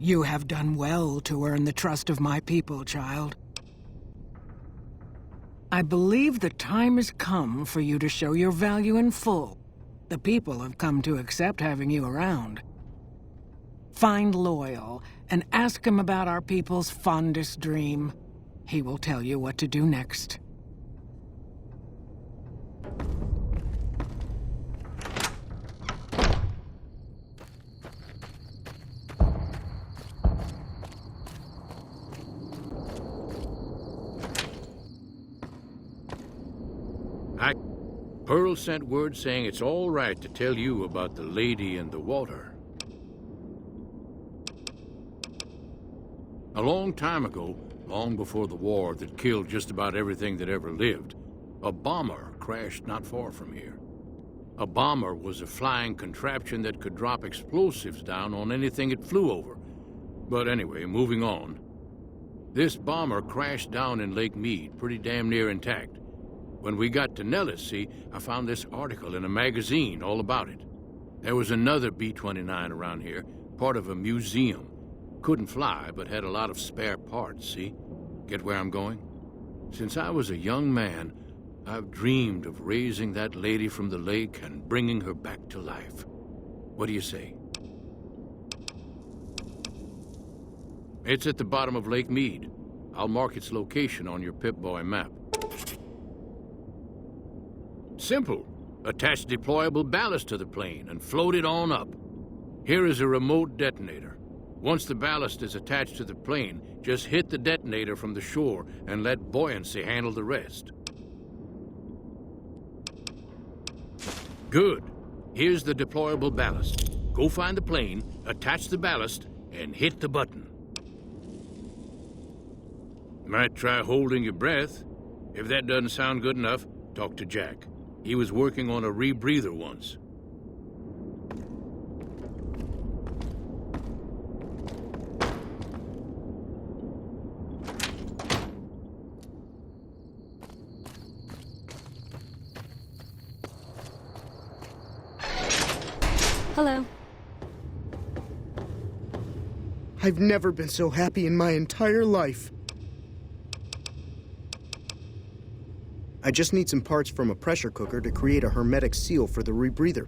You have done well to earn the trust of my people, child. I believe the time has come for you to show your value in full. The people have come to accept having you around. Find Loyal and ask him about our people's fondest dream. He will tell you what to do next. Pearl sent word saying it's all right to tell you about the lady in the water. A long time ago, long before the war that killed just about everything that ever lived, a bomber crashed not far from here. A bomber was a flying contraption that could drop explosives down on anything it flew over. But anyway, moving on. This bomber crashed down in Lake Mead, pretty damn near intact. When we got to Nellis, see, I found this article in a magazine all about it. There was another B-29 around here, part of a museum. Couldn't fly, but had a lot of spare parts, see? Get where I'm going? Since I was a young man, I've dreamed of raising that lady from the lake and bringing her back to life. What do you say? It's at the bottom of Lake Mead. I'll mark its location on your Pip-Boy map. Simple. Attach deployable ballast to the plane and float it on up. Here is a remote detonator. Once the ballast is attached to the plane, just hit the detonator from the shore and let buoyancy handle the rest. Good. Here's the deployable ballast. Go find the plane, attach the ballast, and hit the button. Might try holding your breath. If that doesn't sound good enough, talk to Jack. He was working on a rebreather once. Hello. I've never been so happy in my entire life. I just need some parts from a pressure cooker to create a hermetic seal for the rebreather.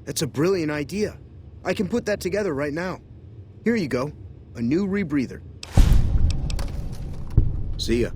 That's a brilliant idea. I can put that together right now. Here you go, a new rebreather. See ya.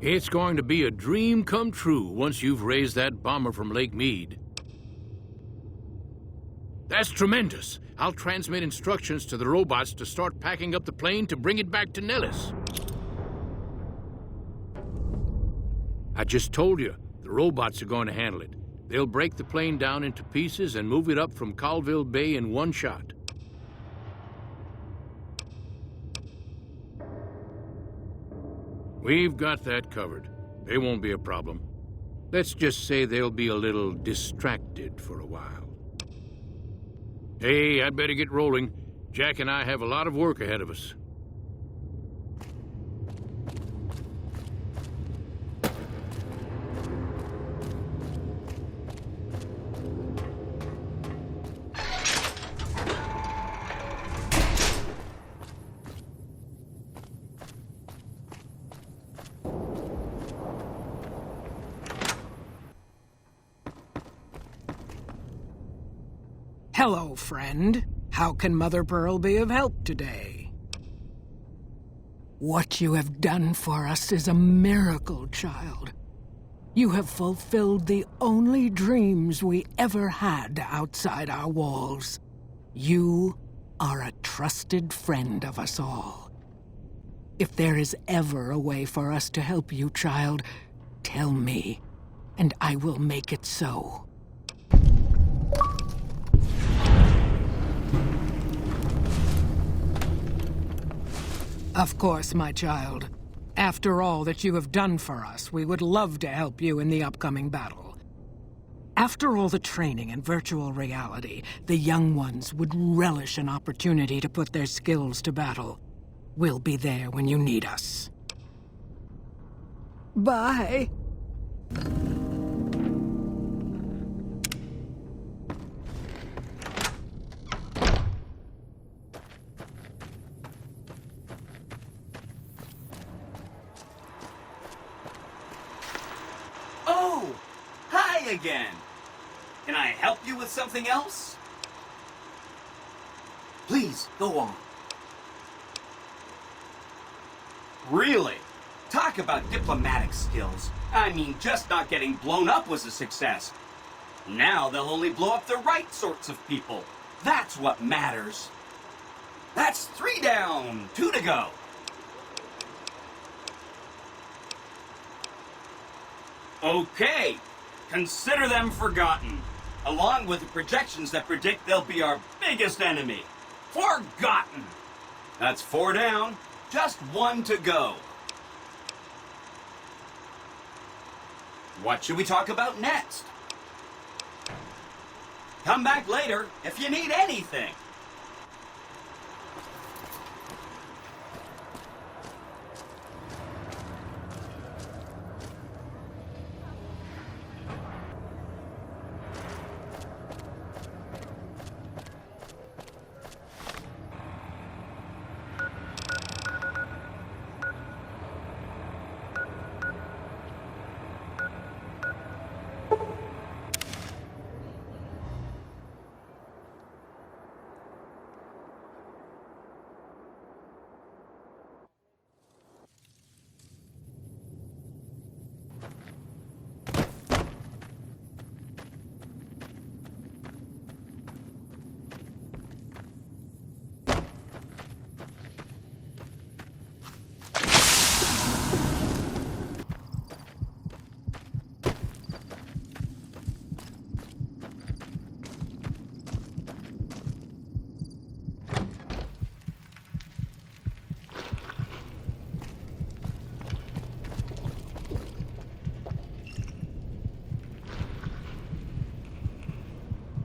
It's going to be a dream come true once you've raised that bomber from Lake Mead. That's tremendous. I'll transmit instructions to the robots to start packing up the plane to bring it back to Nellis. I just told you, the robots are going to handle it. They'll break the plane down into pieces and move it up from Colville Bay in one shot. We've got that covered. They won't be a problem. Let's just say they'll be a little distracted for a while. Hey, I'd better get rolling. Jack and I have a lot of work ahead of us. Hello, friend. How can Mother Pearl be of help today? What you have done for us is a miracle, child. You have fulfilled the only dreams we ever had outside our walls. You are a trusted friend of us all. If there is ever a way for us to help you, child, tell me, and I will make it so. Of course, my child. After all that you have done for us, we would love to help you in the upcoming battle. After all the training in virtual reality, the young ones would relish an opportunity to put their skills to battle. We'll be there when you need us. Bye. Oh! Hi again! Can I help you with something else? Please, go on. Really? Talk about diplomatic skills. I mean, just not getting blown up was a success. Now they'll only blow up the right sorts of people. That's what matters. That's 3 down, 2 to go. Okay, consider them forgotten, along with the projections that predict they'll be our biggest enemy. Forgotten! That's 4 down, just 1 to go. What should we talk about next? Come back later if you need anything.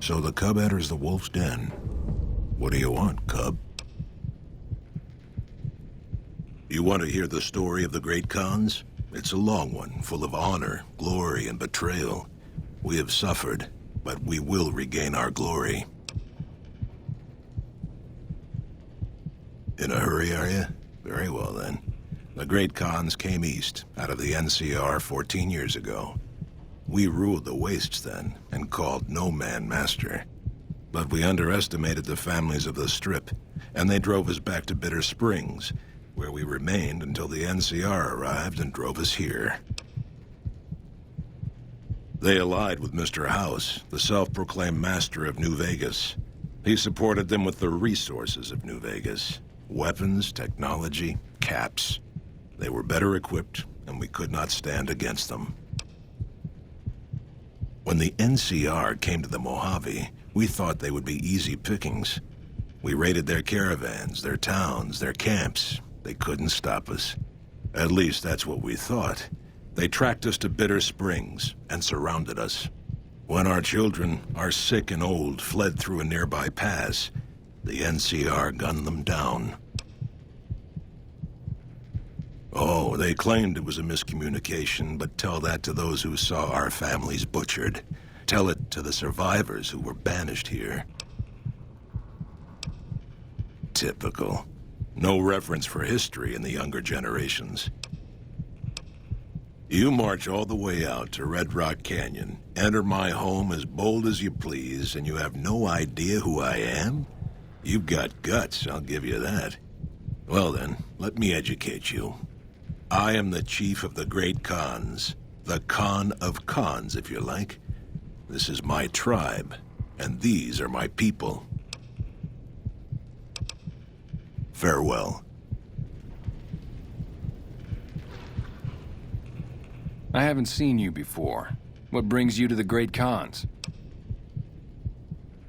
So the cub enters the wolf's den. What do you want, cub? You want to hear the story of the great Khans? It's a long one, full of honor, glory, and betrayal. We have suffered, but we will regain our glory. In a hurry, are you? Very well, then. The great Khans came east, out of the NCR 14 years ago. We ruled the wastes then, and called no man master. But we underestimated the families of the Strip, and they drove us back to Bitter Springs. where we remained until the NCR arrived and drove us here. They allied with Mr. House, the self-proclaimed master of New Vegas. He supported them with the resources of New Vegas. Weapons, technology, caps. They were better equipped, and we could not stand against them. When the NCR came to the Mojave, we thought they would be easy pickings. We raided their caravans, their towns, their camps. They couldn't stop us. At least that's what we thought. They tracked us to Bitter Springs and surrounded us. When our children, our sick and old, fled through a nearby pass, the NCR gunned them down. Oh, they claimed it was a miscommunication, but tell that to those who saw our families butchered. Tell it to the survivors who were banished here. Typical. No reference for history in the younger generations. You march all the way out to Red Rock Canyon, enter my home as bold as you please, and you have no idea who I am? You've got guts, I'll give you that. Well then, let me educate you. I am the chief of the Great Khans. The Khan of Khans, if you like. This is my tribe, and these are my people. Farewell. I haven't seen you before. What brings you to the Great Khans?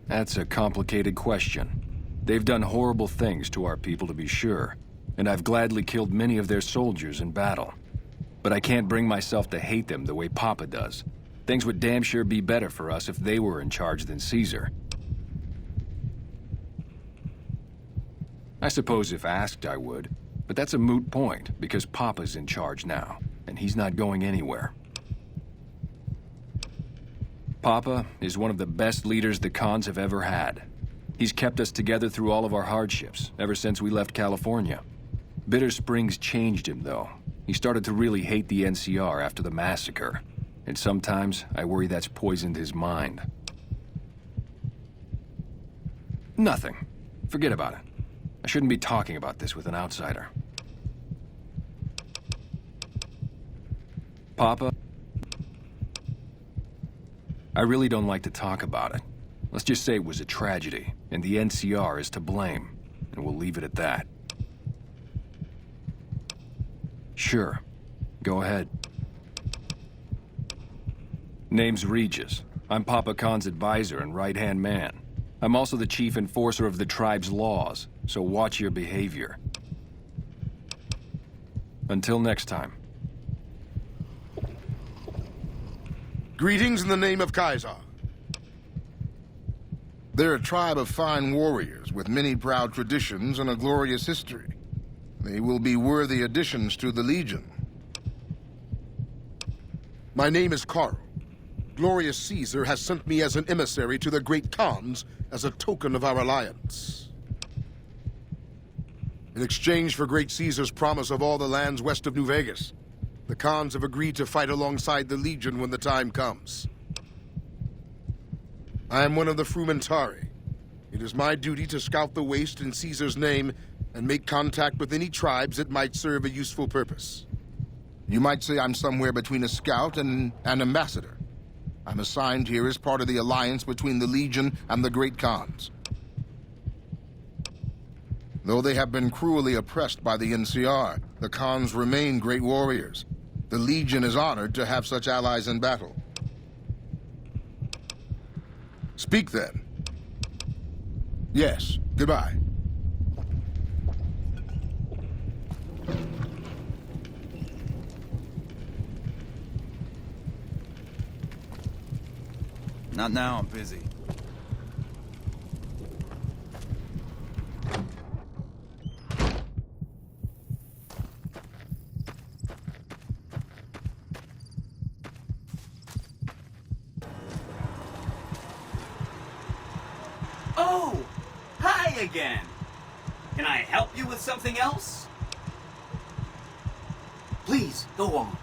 That's a complicated question. They've done horrible things to our people, to be sure, and I've gladly killed many of their soldiers in battle. But I can't bring myself to hate them the way Papa does. Things would damn sure be better for us if they were in charge than Caesar. I suppose if asked I would, but that's a moot point, because Papa's in charge now, and he's not going anywhere. Papa is one of the best leaders the Khans have ever had. He's kept us together through all of our hardships, ever since we left California. Bitter Springs changed him, though. He started to really hate the NCR after the massacre, and sometimes I worry that's poisoned his mind. Nothing. Forget about it. I shouldn't be talking about this with an outsider. Papa, I really don't like to talk about it. Let's just say it was a tragedy, and the NCR is to blame, and we'll leave it at that. Sure. Go ahead. Name's Regis. I'm Papa Khan's advisor and right-hand man. I'm also the chief enforcer of the tribe's laws, so watch your behavior. Until next time. Greetings in the name of Kaiser. They're a tribe of fine warriors with many proud traditions and a glorious history. They will be worthy additions to the Legion. My name is Carl. Glorious Caesar has sent me as an emissary to the Great Khans as a token of our alliance. In exchange for Great Caesar's promise of all the lands west of New Vegas, the Khans have agreed to fight alongside the Legion when the time comes. I am one of the Frumentari. It is my duty to scout the waste in Caesar's name and make contact with any tribes that might serve a useful purpose. You might say I'm somewhere between a scout and an ambassador. I'm assigned here as part of the alliance between the Legion and the Great Khans. Though they have been cruelly oppressed by the NCR, the Khans remain great warriors. The Legion is honored to have such allies in battle. Speak then. Yes, goodbye. Not now, I'm busy. Oh! Hi again! Can I help you with something else? Please, go on.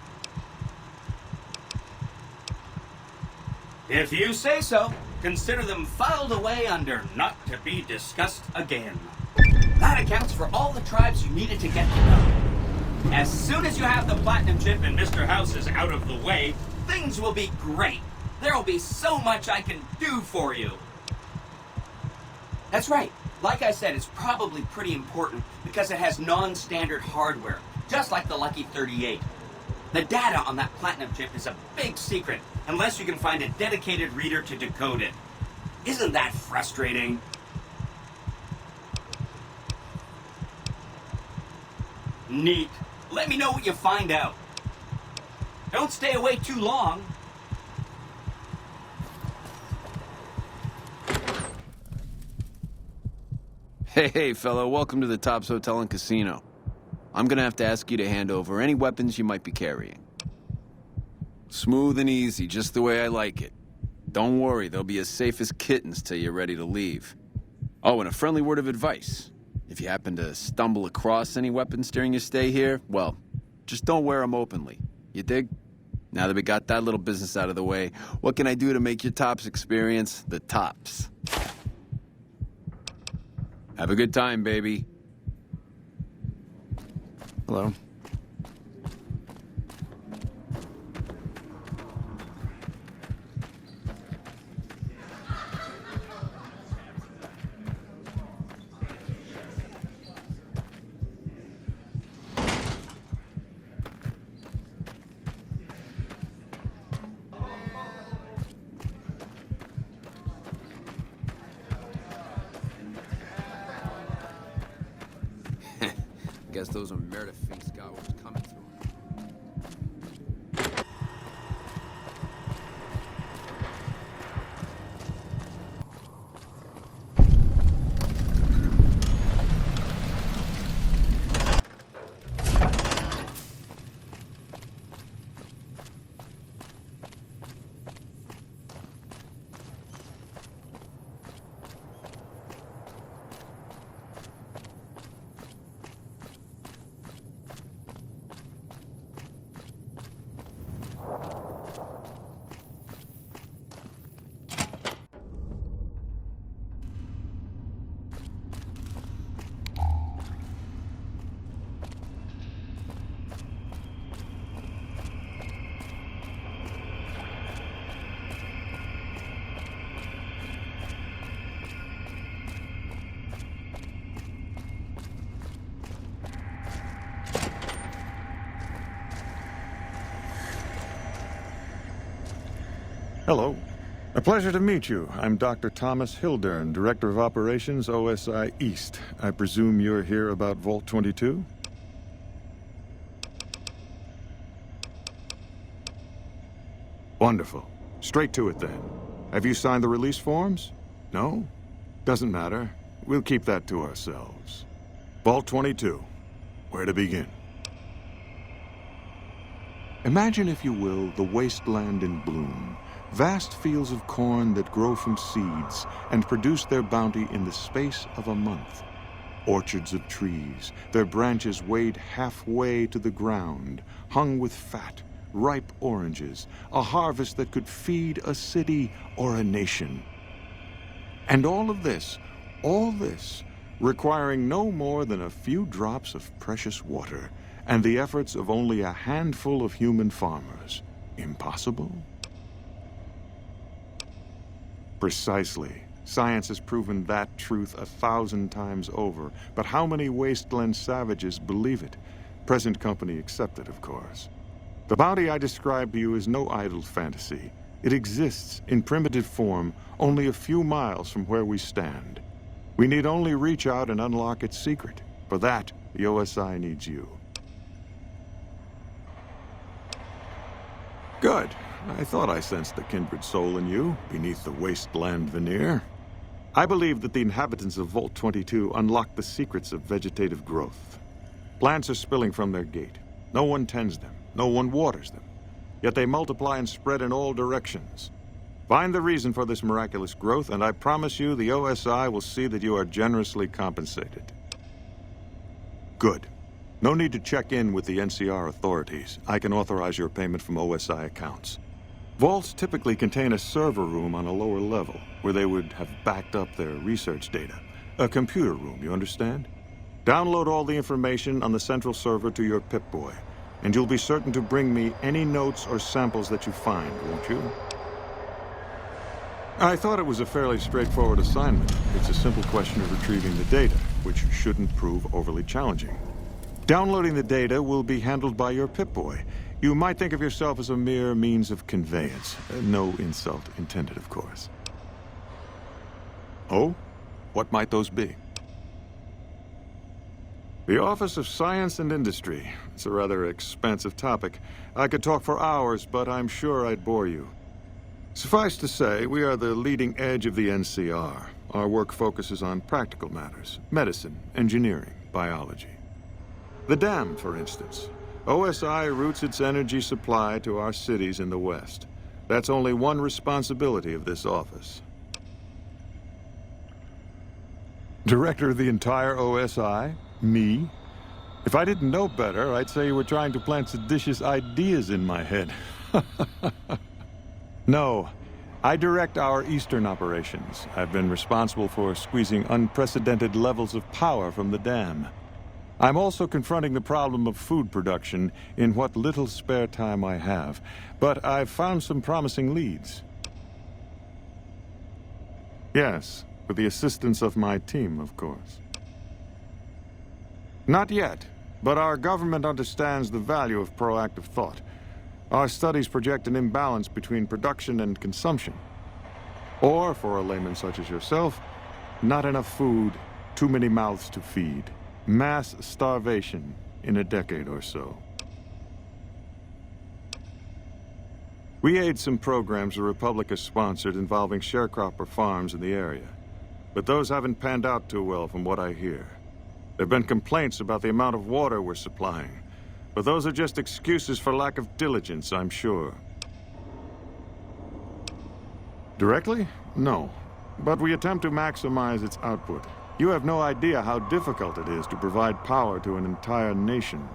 If you say so, consider them filed away under not to be discussed again. That accounts for all the tribes you needed to get to know. As soon as you have the platinum chip and Mr. House is out of the way, things will be great. There'll be so much I can do for you. That's right. Like I said, it's probably pretty important because it has non-standard hardware, just like the Lucky 38. The data on that platinum chip is a big secret, unless you can find a dedicated reader to decode it. Isn't that frustrating? Neat. Let me know what you find out. Don't stay away too long. Hey, fellow, welcome to the Tops Hotel and Casino. I'm gonna have to ask you to hand over any weapons you might be carrying. Smooth and easy, just the way I like it. Don't worry, they'll be as safe as kittens till you're ready to leave. Oh, and a friendly word of advice. If you happen to stumble across any weapons during your stay here, well, just don't wear them openly. You dig? Now that we got that little business out of the way, what can I do to make your Tops experience the tops? Have a good time, baby. Hello. Guess those are Meredith Fink scholars coming through. Hello. A pleasure to meet you. I'm Dr. Thomas Hildern, Director of Operations, OSI East. I presume you're here about Vault 22? Wonderful. Straight to it then. Have you signed the release forms? No? Doesn't matter. We'll keep that to ourselves. Vault 22. Where to begin? Imagine, if you will, the wasteland in bloom. Vast fields of corn that grow from seeds and produce their bounty in the space of a month. Orchards of trees, their branches weighed halfway to the ground, hung with fat, ripe oranges, a harvest that could feed a city or a nation. And all this, requiring no more than a few drops of precious water and the efforts of only a handful of human farmers. Impossible? Precisely. Science has proven that truth 1,000 times over. But how many wasteland savages believe it? Present company accepted, of course. The bounty I described to you is no idle fantasy. It exists in primitive form only a few miles from where we stand. We need only reach out and unlock its secret. For that, the OSI needs you. Good. I thought I sensed the kindred soul in you, beneath the wasteland veneer. I believe that the inhabitants of Vault 22 unlock the secrets of vegetative growth. Plants are spilling from their gate. No one tends them. No one waters them. Yet they multiply and spread in all directions. Find the reason for this miraculous growth, and I promise you the OSI will see that you are generously compensated. Good. No need to check in with the NCR authorities. I can authorize your payment from OSI accounts. Vaults typically contain a server room on a lower level, where they would have backed up their research data. A computer room, you understand? Download all the information on the central server to your Pip-Boy, and you'll be certain to bring me any notes or samples that you find, won't you? I thought it was a fairly straightforward assignment. It's a simple question of retrieving the data, which shouldn't prove overly challenging. Downloading the data will be handled by your Pip-Boy. You might think of yourself as a mere means of conveyance. No insult intended, of course. Oh? What might those be? The Office of Science and Industry. It's a rather expansive topic. I could talk for hours, but I'm sure I'd bore you. Suffice to say, we are the leading edge of the NCR. Our work focuses on practical matters: medicine, engineering, biology. The dam, for instance. OSI routes its energy supply to our cities in the West. That's only one responsibility of this office. Director of the entire OSI? Me? If I didn't know better, I'd say you were trying to plant seditious ideas in my head. No, I direct our eastern operations. I've been responsible for squeezing unprecedented levels of power from the dam. I'm also confronting the problem of food production in what little spare time I have, but I've found some promising leads. Yes, with the assistance of my team, of course. Not yet, but our government understands the value of proactive thought. Our studies project an imbalance between production and consumption. Or, for a layman such as yourself, not enough food, too many mouths to feed. Mass starvation in a decade or so. We aid some programs the Republic has sponsored involving sharecropper farms in the area. But those haven't panned out too well from what I hear. There have been complaints about the amount of water we're supplying. But those are just excuses for lack of diligence, I'm sure. Directly? No. But we attempt to maximize its output. You have no idea how difficult it is to provide power to an entire nation.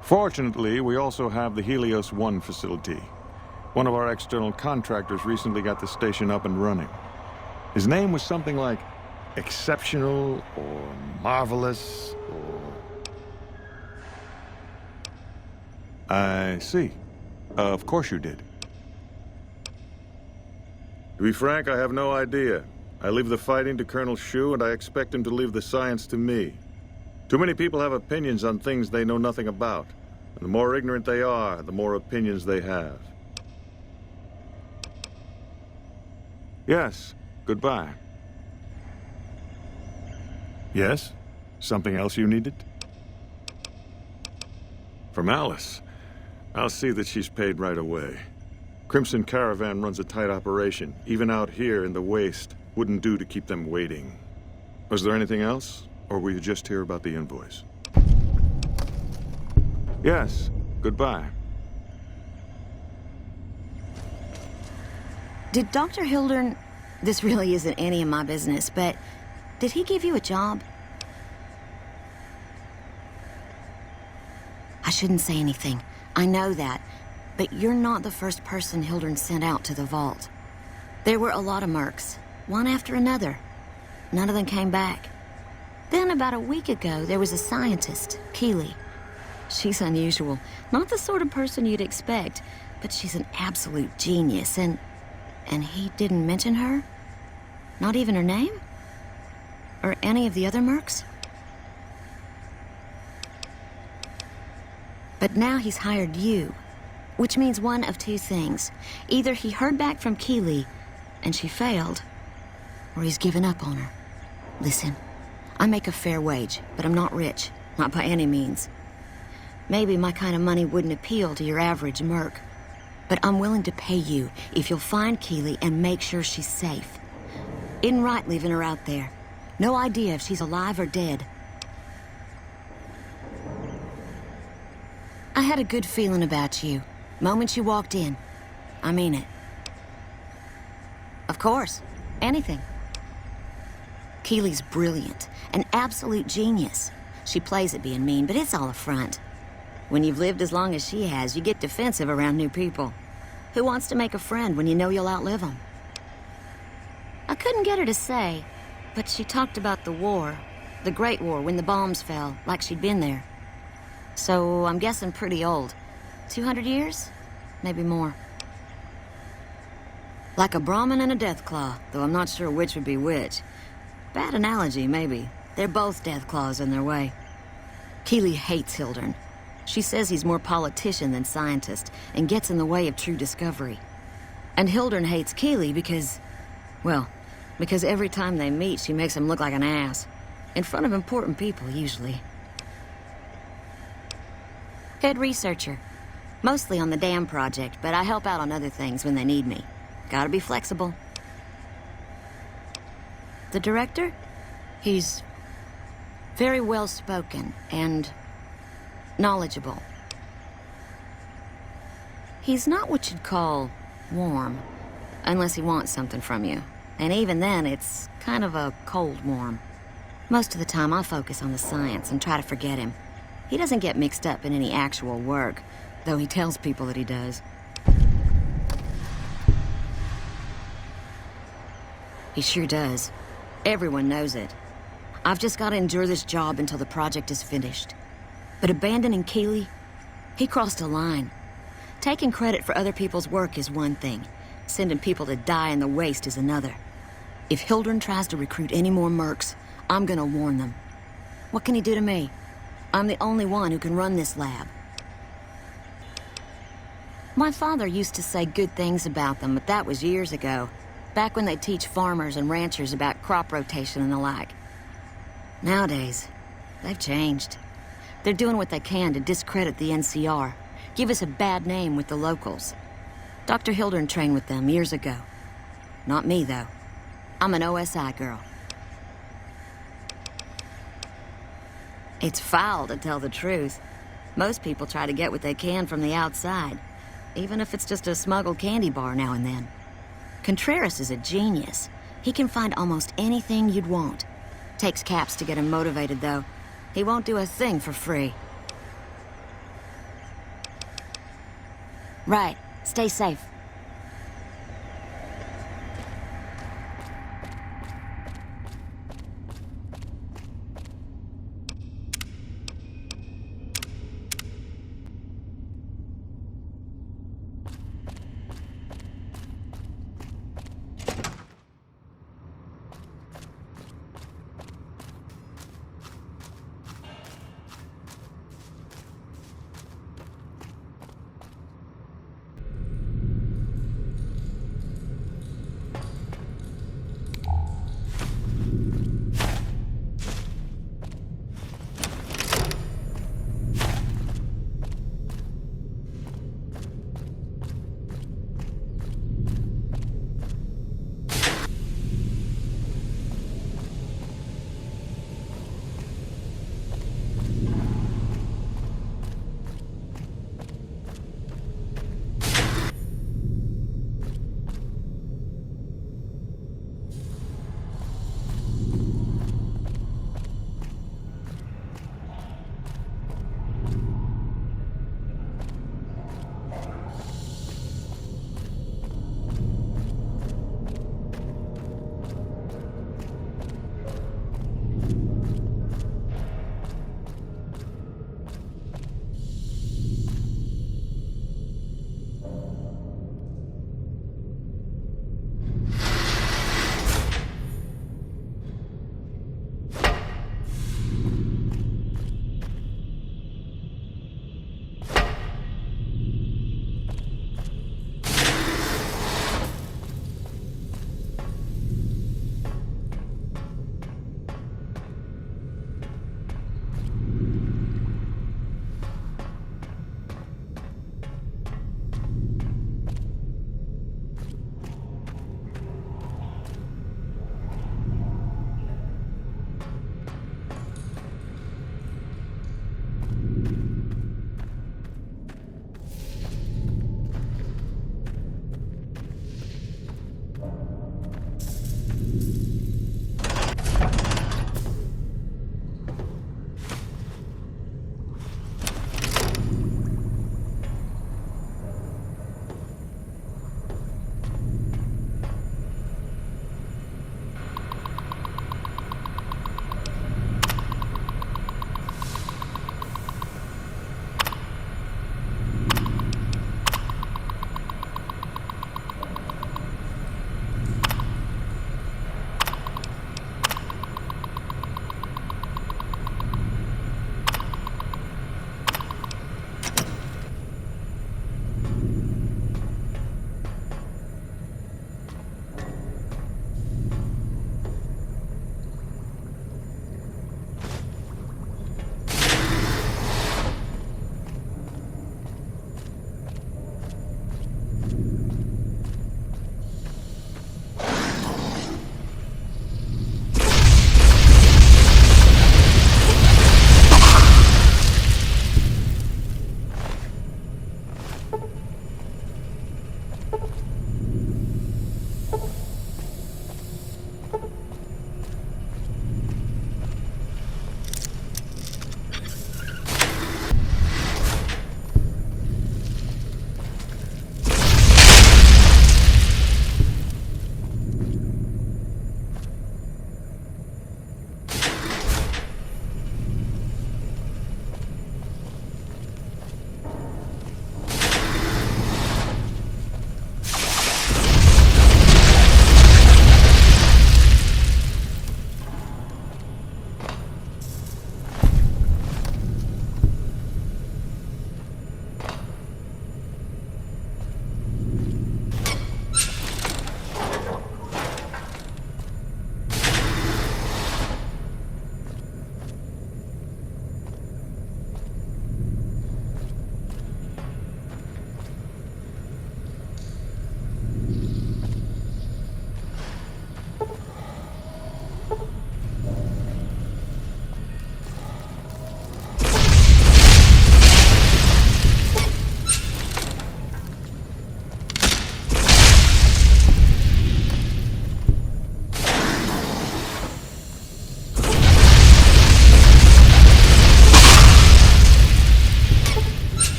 Fortunately, we also have the Helios 1 facility. One of our external contractors recently got the station up and running. His name was something like exceptional or marvelous or... I see. Of course you did. To be frank, I have no idea. I leave the fighting to Colonel Shu, and I expect him to leave the science to me. Too many people have opinions on things they know nothing about. And the more ignorant they are, the more opinions they have. Yes. Goodbye. Yes? Something else you needed? From Alice. I'll see that she's paid right away. Crimson Caravan runs a tight operation. Even out here in the waste, wouldn't do to keep them waiting. Was there anything else? Or were you just here about the invoice? Yes. Goodbye. Did Dr. Hildern... This really isn't any of my business, but... Did he give you a job? I shouldn't say anything. I know that. But you're not the first person Hildern sent out to the vault. There were a lot of mercs, one after another. None of them came back. Then about a week ago, there was a scientist, Keeley. She's unusual. Not the sort of person you'd expect, but she's an absolute genius, and he didn't mention her? Not even her name? Or any of the other mercs? But now he's hired you, which means one of two things. Either he heard back from Keeley, and she failed, or he's given up on her. Listen, I make a fair wage, but I'm not rich, not by any means. Maybe my kind of money wouldn't appeal to your average merc, but I'm willing to pay you if you'll find Keeley and make sure she's safe. Isn't right leaving her out there. No idea if she's alive or dead. I had a good feeling about you, moment you walked in. I mean it. Of course, anything. Keeley's brilliant, an absolute genius. She plays at being mean, but it's all a front. When you've lived as long as she has, you get defensive around new people. Who wants to make a friend when you know you'll outlive them? I couldn't get her to say, but she talked about the war, The Great War, when the bombs fell, like she'd been there. So I'm guessing pretty old. 200 years? Maybe more. Like a Brahmin and a Deathclaw, though I'm not sure which would be which. Bad analogy, maybe. They're both Deathclaws in their way. Keeley hates Hildern. She says he's more politician than scientist, and gets in the way of true discovery. And Hildern hates Keeley because... well, because every time they meet, she makes him look like an ass. In front of important people, usually. Head researcher. Mostly on the dam project, but I help out on other things when they need me. Gotta be flexible. The director? He's very well-spoken and knowledgeable. He's not what you'd call warm, unless he wants something from you. And even then, it's kind of a cold warm. Most of the time, I focus on the science and try to forget him. He doesn't get mixed up in any actual work, though he tells people that he does. He sure does. Everyone knows it. I've just got to endure this job until the project is finished. But abandoning Keeley, he crossed a line. Taking credit for other people's work is one thing. Sending people to die in the waste is another. If Hildern tries to recruit any more mercs, I'm gonna warn them. What can he do to me? I'm the only one who can run this lab. My father used to say good things about them, but that was years ago. Back when they teach farmers and ranchers about crop rotation and the like. Nowadays, they've changed. They're doing what they can to discredit the NCR, give us a bad name with the locals. Dr. Hildern trained with them years ago. Not me, though. I'm an OSI girl. It's foul to tell the truth. Most people try to get what they can from the outside, even if it's just a smuggled candy bar now and then. Contreras is a genius. He can find almost anything you'd want. Takes caps to get him motivated, though. He won't do a thing for free. Right. Stay safe.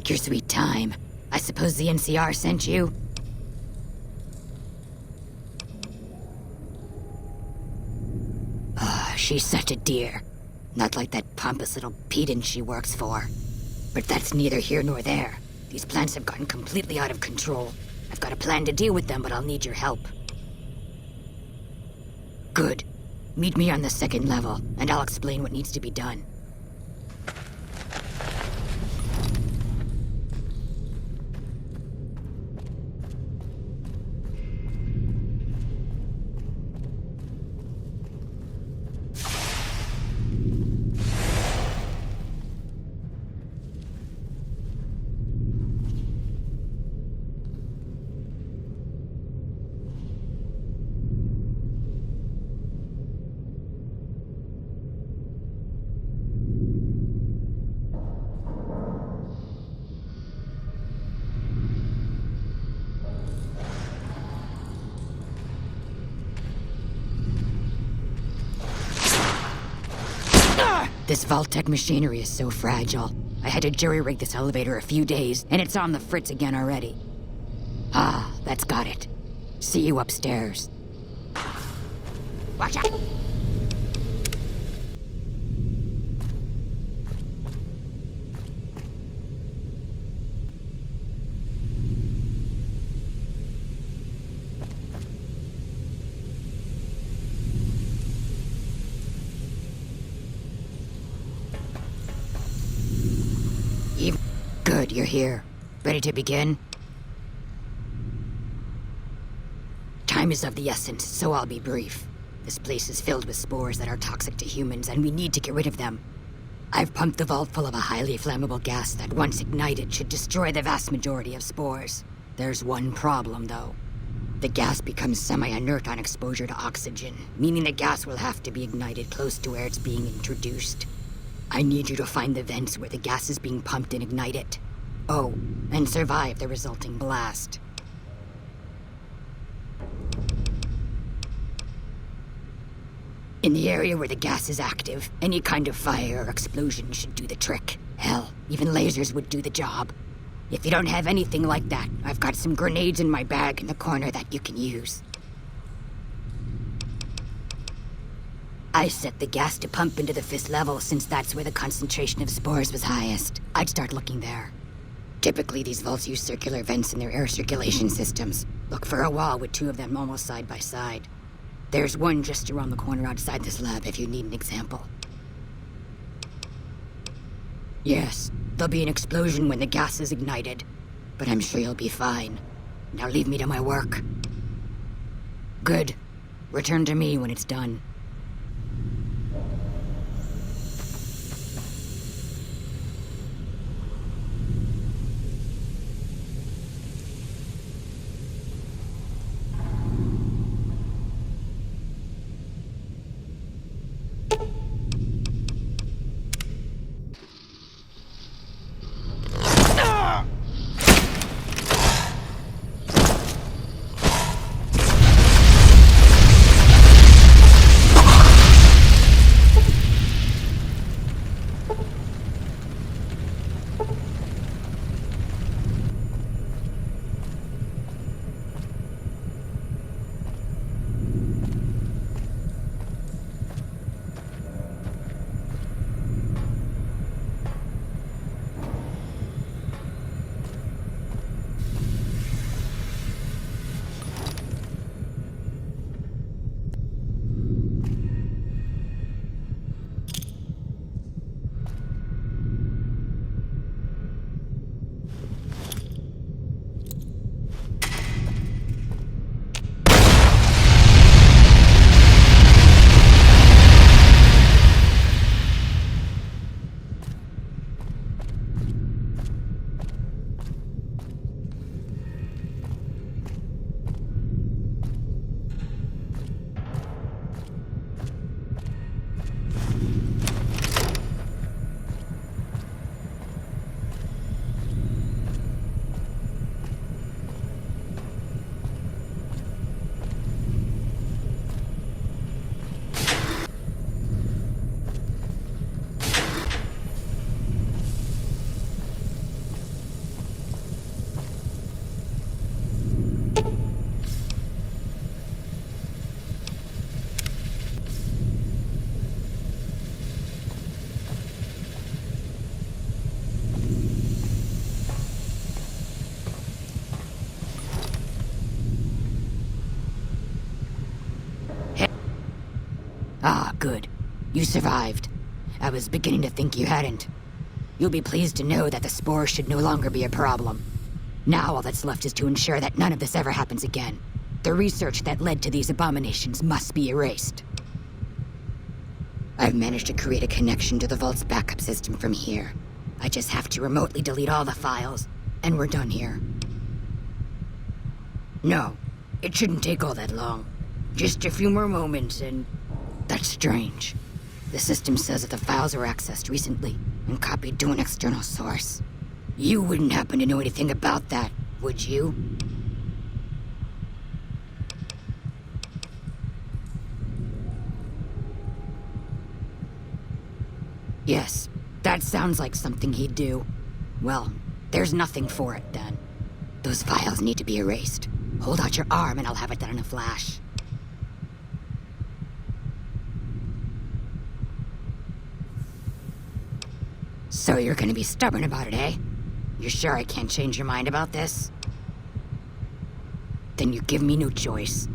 Take your sweet time. I suppose the NCR sent you? She's such a dear. Not like that pompous little pedant she works for. But that's neither here nor there. These plants have gotten completely out of control. I've got a plan to deal with them, but I'll need your help. Good. Meet me on the second level, and I'll explain what needs to be done. This Vault-Tec machinery is so fragile. I had to jury-rig this elevator a few days, and it's on the fritz again already. Ah, that's got it. See you upstairs. Watch out! Good, you're here. Ready to begin? Time is of the essence, so I'll be brief. This place is filled with spores that are toxic to humans, and we need to get rid of them. I've pumped the vault full of a highly flammable gas that, once ignited, should destroy the vast majority of spores. There's one problem, though. The gas becomes semi-inert on exposure to oxygen, meaning the gas will have to be ignited close to where it's being introduced. I need you to find the vents where the gas is being pumped and ignite it. Oh, and survive the resulting blast. In the area where the gas is active, any kind of fire or explosion should do the trick. Hell, even lasers would do the job. If you don't have anything like that, I've got some grenades in my bag in the corner that you can use. I set the gas to pump into the 5th level since that's where the concentration of spores was highest. I'd start looking there. Typically, these vaults use circular vents in their air circulation systems. Look for a wall with 2 of them almost side by side. There's one just around the corner outside this lab if you need an example. Yes, there'll be an explosion when the gas is ignited, but I'm sure you'll be fine. Now leave me to my work. Good. Return to me when it's done. Ah, good. You survived. I was beginning to think you hadn't. You'll be pleased to know that the spores should no longer be a problem. Now all that's left is to ensure that none of this ever happens again. The research that led to these abominations must be erased. I've managed to create a connection to the Vault's backup system from here. I just have to remotely delete all the files, and we're done here. No, it shouldn't take all that long. Just a few more moments, and... That's strange. The system says that the files were accessed recently, and copied to an external source. You wouldn't happen to know anything about that, would you? Yes, that sounds like something he'd do. Well, there's nothing for it then. Those files need to be erased. Hold out your arm and I'll have it done in a flash. So you're gonna be stubborn about it, eh? You're sure I can't change your mind about this? Then you give me no choice.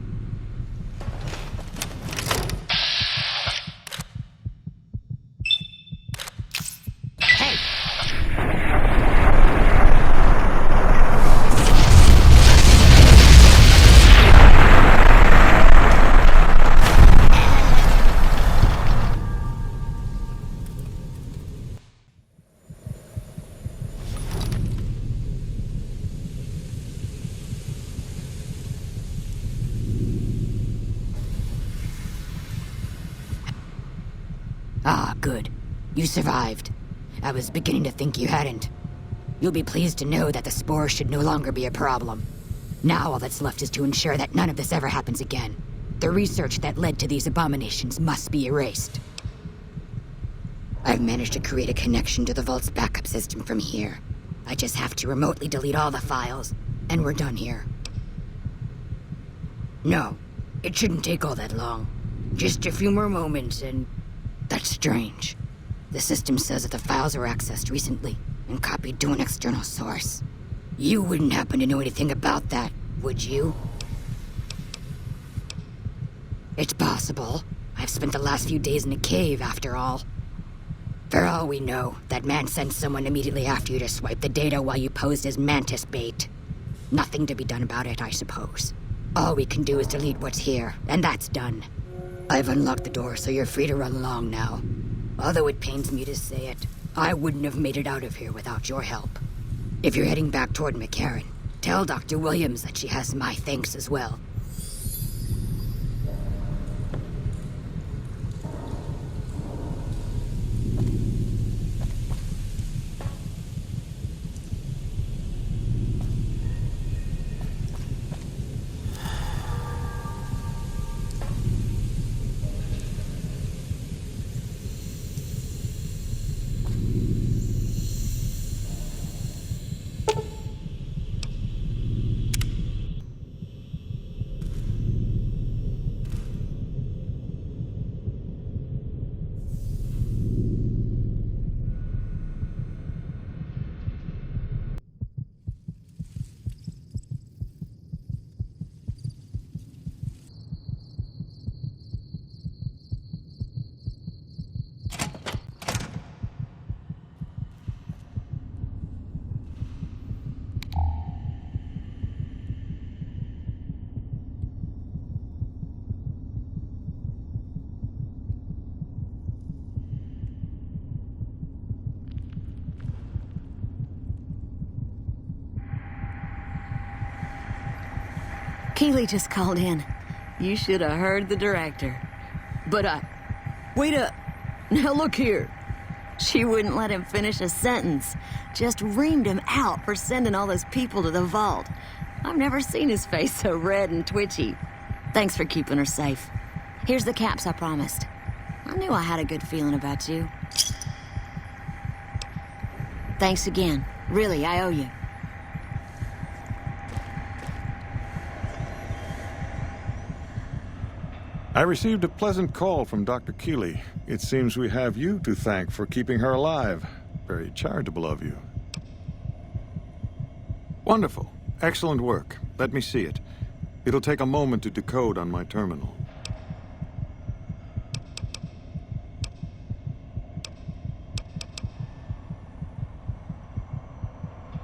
Ah, good. You survived. I was beginning to think you hadn't. You'll be pleased to know that the spores should no longer be a problem. Now all that's left is to ensure that none of this ever happens again. The research that led to these abominations must be erased. I've managed to create a connection to the Vault's backup system from here. I just have to remotely delete all the files, and we're done here. No, it shouldn't take all that long. Just a few more moments, and... That's strange. The system says that the files were accessed recently, and copied to an external source. You wouldn't happen to know anything about that, would you? It's possible. I've spent the last few days in a cave, after all. For all we know, that man sent someone immediately after you to swipe the data while you posed as mantis bait. Nothing to be done about it, I suppose. All we can do is delete what's here, and that's done. I've unlocked the door, so you're free to run along now. Although it pains me to say it, I wouldn't have made it out of here without your help. If you're heading back toward McCarran, tell Dr. Williams that she has my thanks as well. Keeley just called in. You should have heard the director. But wait up. Now look here. She wouldn't let him finish a sentence. Just reamed him out for sending all those people to the vault. I've never seen his face so red and twitchy. Thanks for keeping her safe. Here's the caps I promised. I knew I had a good feeling about you. Thanks again. Really, I owe you. I received a pleasant call from Dr. Keeley. It seems we have you to thank for keeping her alive. Very charitable of you. Wonderful. Excellent work. Let me see it. It'll take a moment to decode on my terminal.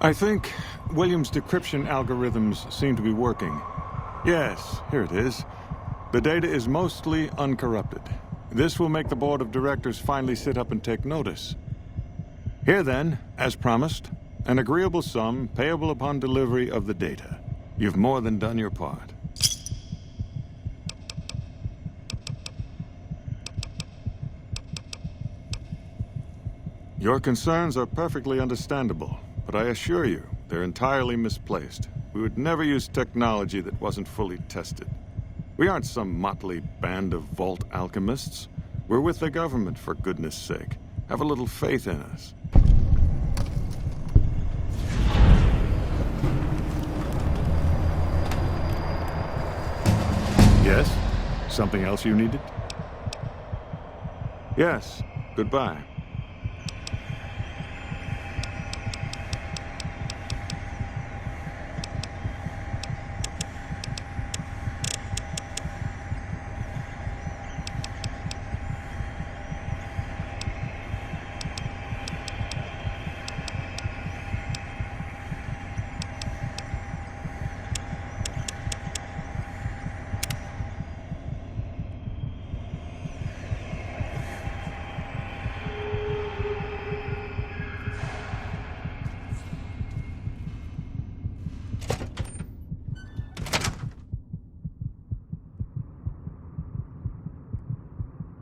I think William's decryption algorithms seem to be working. Yes, here it is. The data is mostly uncorrupted. This will make the board of directors finally sit up and take notice. Here then, as promised, an agreeable sum payable upon delivery of the data. You've more than done your part. Your concerns are perfectly understandable, but I assure you, they're entirely misplaced. We would never use technology that wasn't fully tested. We aren't some motley band of vault alchemists. We're with the government, for goodness sake. Have a little faith in us. Yes? Something else you needed? Yes. Goodbye.